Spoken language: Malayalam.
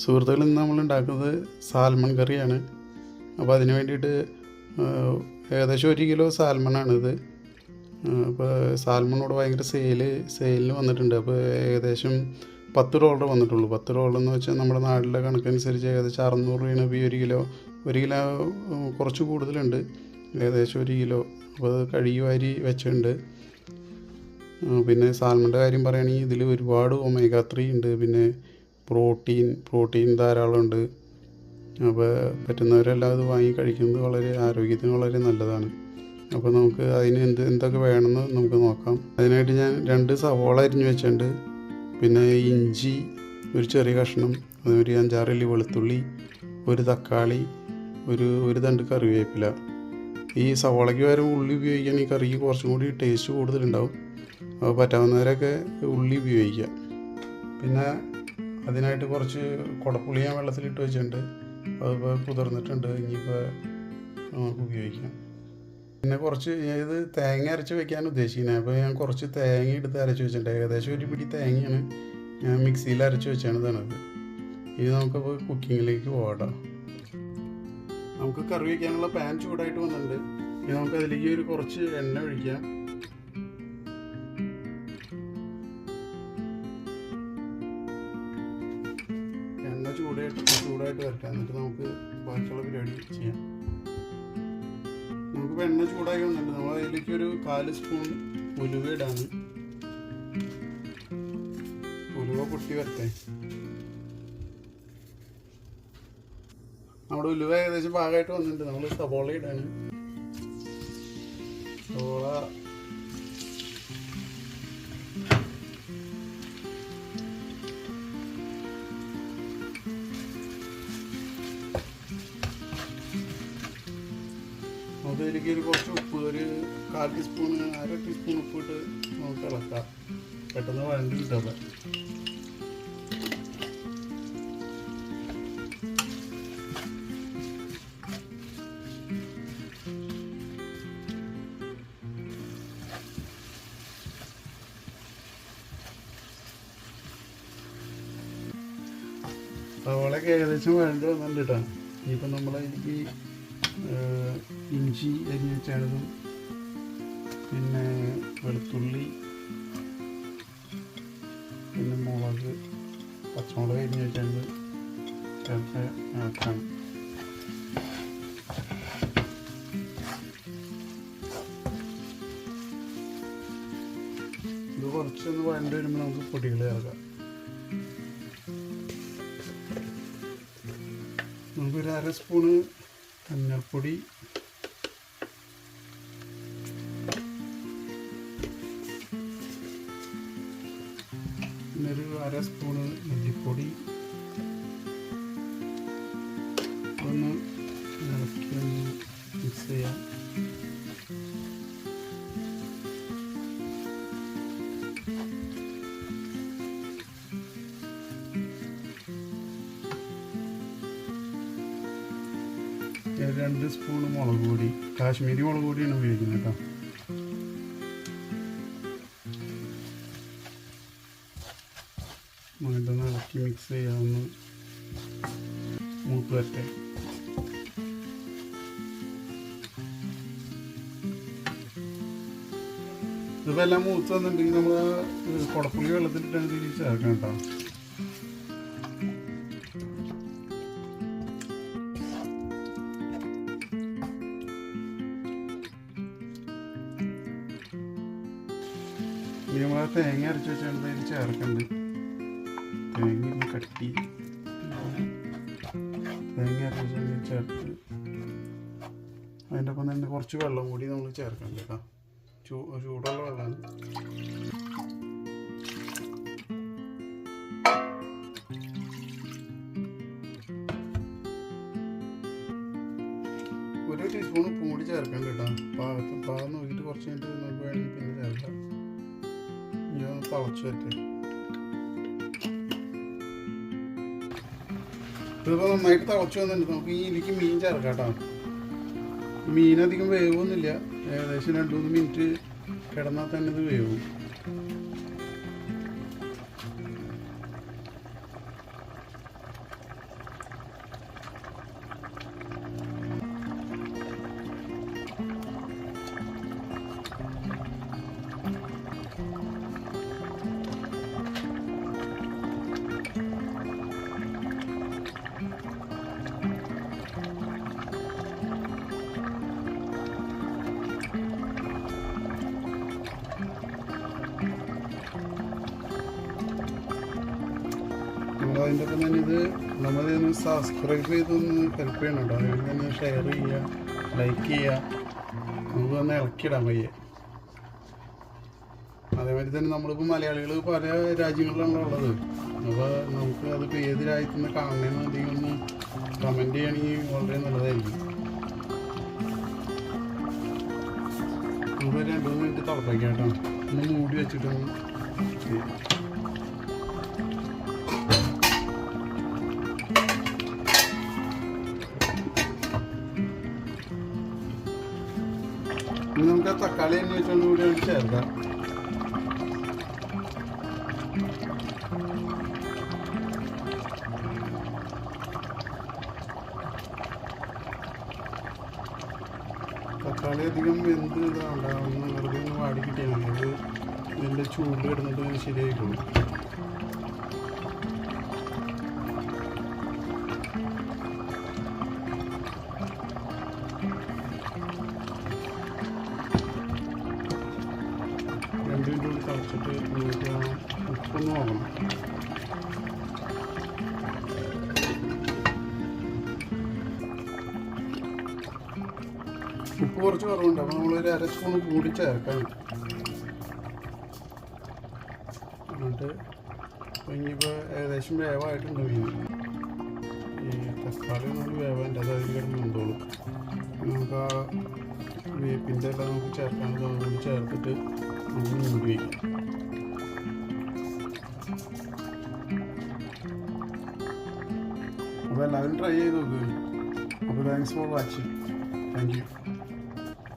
സുഹൃത്തുക്കൾ, ഇന്ന് നമ്മൾ ഉണ്ടാക്കുന്നത് സാൽമൺ കറിയാണ്. അപ്പോൾ അതിന് വേണ്ടിയിട്ട് ഏകദേശം 1 കിലോ സാൽമണാണിത്. അപ്പോൾ സാൽമണോട് ഭയങ്കര സെയിലിന് വന്നിട്ടുണ്ട്. അപ്പോൾ ഏകദേശം $10 വന്നിട്ടുള്ളൂ. $10 എന്ന് വെച്ചാൽ നമ്മുടെ നാട്ടിലെ കണക്കനുസരിച്ച് ഏകദേശം 600 രൂപയാണ്. ഇപ്പോൾ ഈ 1 കിലോ കുറച്ച് കൂടുതലുണ്ട്, ഏകദേശം 1 കിലോ. അപ്പോൾ അത് കഴുകി വാരി വെച്ചിട്ടുണ്ട്. പിന്നെ സാൽമണിൻ്റെ കാര്യം പറയുകയാണെങ്കിൽ ഇതിൽ ഒരുപാട് ഒമേഗ 3 ഉണ്ട്. പിന്നെ പ്രോട്ടീൻ ധാരാളം ഉണ്ട്. അപ്പോൾ പറ്റുന്നവരെല്ലാം അത് വാങ്ങി കഴിക്കുന്നത് വളരെ ആരോഗ്യത്തിന് വളരെ നല്ലതാണ്. അപ്പോൾ നമുക്ക് അതിന് എന്തൊക്കെ വേണമെന്ന് നമുക്ക് നോക്കാം. അതിനായിട്ട് ഞാൻ 2 സവോള അരിഞ്ഞ് വെച്ചിട്ടുണ്ട്. പിന്നെ ഇഞ്ചി ഒരു ചെറിയ കഷ്ണം, ഒരു 5-6 അല്ലി വെളുത്തുള്ളി, ഒരു തക്കാളി, ഒരു തണ്ട് കറിവേപ്പില. ഈ സവോളയ്ക്ക് പകരം ഉള്ളി ഉപയോഗിക്കാൻ ഈ കറിക്ക് കുറച്ചും കൂടി ടേസ്റ്റ് കൂടുതലുണ്ടാവും. അപ്പോൾ പറ്റാവുന്നവരൊക്കെ ഉള്ളി ഉപയോഗിക്കുക. പിന്നെ അതിനായിട്ട് കുറച്ച് കുടപ്പുളി ഞാൻ വെള്ളത്തിലിട്ട് വെച്ചിട്ടുണ്ട്. അതിപ്പോൾ കുതിർന്നിട്ടുണ്ട്. ഇനിയിപ്പോൾ നമുക്ക് ഉപയോഗിക്കാം. പിന്നെ കുറച്ച് ഇത് തേങ്ങ അരച്ച് വെക്കാൻ ഉദ്ദേശിക്കുന്നത്. അപ്പോൾ ഞാൻ കുറച്ച് തേങ്ങ എടുത്ത് അരച്ച് വെച്ചിട്ടുണ്ട്. ഏകദേശം 1 പിടി തേങ്ങയാണ് ഞാൻ മിക്സിയിൽ അരച്ച് വെച്ചാണിതാണത്. ഇത് നമുക്കപ്പോൾ കുക്കിങ്ങിലേക്ക് പോകാം. നമുക്ക് കറി വയ്ക്കാനുള്ള പാൻ ചൂടായിട്ട് വന്നിട്ടുണ്ട്. ഇനി നമുക്ക് അതിലേക്ക് കുറച്ച് എണ്ണ ഒഴിക്കാം. എണ്ണ ചൂടായിട്ട് വരട്ടെ. എന്നിട്ട് നമുക്ക് ബാക്കിയുള്ള പരിപാടി ചെയ്യാം. നമുക്കിപ്പോൾ എണ്ണ ചൂടായി വന്നിട്ടുണ്ട്. നമ്മൾ അതിലേക്ക് ഒരു 1/4 സ്പൂൺ ഉലുവ ഇടാണ്. ഉലുവ പൊട്ടി വരട്ടെ. നമ്മുടെ ഉലുവ ഏകദേശം ഭാഗമായിട്ട് വന്നിട്ടുണ്ട്. നമ്മൾ സവോള ഇടാണ്. സവോള അതിലേക്ക് കുറച്ച് ഉപ്പ്, ഒരു 1/4 ടീസ്പൂൺ 1/2 ടീസ്പൂൺ ഉപ്പിട്ട് നമുക്ക് ഇളക്കാം. പെട്ടെന്ന് വഴണ്ടി കിട്ടാതെ. സവോളയൊക്കെ ഏകദേശം വഴണ്ടി വന്നിട്ടുണ്ട് കേട്ടോ. ഇനിയിപ്പോൾ നമ്മളതിലേക്ക് ഇഞ്ചി അരിഞ്ഞ് വെച്ചാണതും, പിന്നെ വെളുത്തുള്ളി, പിന്നെ മുളക്, പച്ചമുളക് അരിഞ്ഞ് വെച്ചാണത് ചേർത്ത് ഇളക്കാം. ഇത് കുറച്ചൊന്ന് വഴണ്ടി വരുമ്പോൾ നമുക്ക് പൊടികൾ ചേർക്കാം. നമുക്കൊരു 1/2 സ്പൂണ് മഞ്ഞൾപ്പൊടി, പിന്നെ ഒരു 1/2 സ്പൂണ് മല്ലിപ്പൊടി. ഒന്ന് ഇളക്കി മിക്സ് ചെയ്യാം. ഒരു 2 സ്പൂണ് മുളക് പൊടി, കാശ്മീരി മുളക് പൊടിയാണ് ഉപയോഗിക്കുന്നത് കേട്ടോ. ഇതൊന്ന് ഇളക്കി മിക്സ് ചെയ്യാവുന്ന മൂത്ത് വരട്ടെ. ഇതിപ്പോൾ എല്ലാം മൂത്ത് വന്നിട്ടുണ്ടെങ്കിൽ നമ്മൾ കുടപ്പുളി വെള്ളത്തിലിട്ടാണ് ഇതിൽ ചേർക്കണം കേട്ടോ. ഇനി നമ്മൾ തേങ്ങ അരച്ച് വെച്ചാൽ അതിൽ ചേർക്കണ്ട്. തേങ്ങ കട്ടി തേങ്ങ അരച്ച് ചേർത്ത് അതിൻ്റെ ഒപ്പം തന്നെ കുറച്ച് വെള്ളം കൂടി നമ്മൾ ചേർക്കണ്ട കേട്ടോ. ചൂടുള്ള വെള്ളമാണ്. ഒരു ടീസ്പൂൺ ഉപ്പും കൂടി ചേർക്കണ്ട കേട്ടോ. പാകം നോക്കിയിട്ട് കുറച്ച് കഴിഞ്ഞിട്ട് നമുക്ക് വേണമെങ്കിൽ പിന്നെ ചേർക്കാം. ഇനി ഒന്ന് തിളച്ച് വരട്ടെ. ഇതിപ്പോൾ നന്നായിട്ട് തിളച്ച് വന്നിട്ടുണ്ട്. നമുക്ക് ഇതിലേക്ക് മീൻ ചേർക്കാം കേട്ടോ. മീനധികം വേവൊന്നുമില്ല. ഏകദേശം 2-3 മിനിറ്റ് കിടന്നാൽ തന്നെ ഇത് വേവും. അതിൻ്റെ ഒപ്പം തന്നെ ഇത് നമ്മളിതൊന്ന് സബ്സ്ക്രൈബ് ചെയ്തൊന്ന് ഹെൽപ്പ് ചെയ്യണം കേട്ടോ. അതുകൊണ്ട് തന്നെ ഷെയർ ചെയ്യുക, ലൈക്ക് ചെയ്യുക, നമുക്ക് ഒന്ന് ഇളക്കിയിടാൻ വയ്യ. അതേമാതിരി തന്നെ നമ്മളിപ്പോൾ മലയാളികൾ പല രാജ്യങ്ങളിലാണ് ഉള്ളത്. അപ്പോൾ നമുക്ക് അതിപ്പോൾ ഏത് രാജ്യത്തു നിന്ന് കാണണമെന്നുണ്ടെങ്കിൽ ഒന്ന് കമൻറ്റ് ചെയ്യണമെങ്കിൽ വളരെ നല്ലതായിരിക്കും. നമുക്ക് 2-3 മിനിറ്റ് തിളപ്പിക്കാം കേട്ടോ. ഒന്ന് മൂടി വെച്ചിട്ടൊന്ന് ചെയ്യാം. ഇനി നമുക്ക് ആ തക്കാളി എണ്ണ വെച്ചുകൊണ്ട് കൂടി ചേർക്കാം. തക്കാളി അധികം വെന്ത് ഇതാണ്ടാവുന്ന വെറുതെ ഒന്ന് വാടി കിട്ടിയാൽ മതി. അത് ഇതിൻ്റെ ചൂട് കിടന്നിട്ട് ശരിയായിക്കോളും. രണ്ട് മിനിറ്റ് കൂടി തിളച്ചിട്ട് നമുക്ക് ഉപ്പൊന്ന് നോക്കണം. ഉപ്പ് കുറച്ച് കുറവുണ്ട്. അപ്പോൾ നമ്മളൊരു 1/2 സ്പൂൺ കൂടി ചേർക്കാം. എന്നിട്ട് ഇനിയിപ്പോൾ ഏകദേശം വേവായിട്ടുണ്ട് മീൻ. ഈ തക്കാളി നമ്മൾ വേവാൻ്റെ അത് അതിൽ കിടന്ന് കൊണ്ടോളും. നമുക്ക് ആ വേപ്പിൻ്റെ എല്ലാം നമുക്ക് ചേർക്കാനുള്ളത് അതുകൊണ്ട് ചേർത്തിട്ട് നമുക്ക് മൂടി വയ്ക്കാം. അപ്പോൾ എല്ലാവരും ട്രൈ ചെയ്ത് നോക്കുക. അപ്പോൾ thanks for watching. Thank you.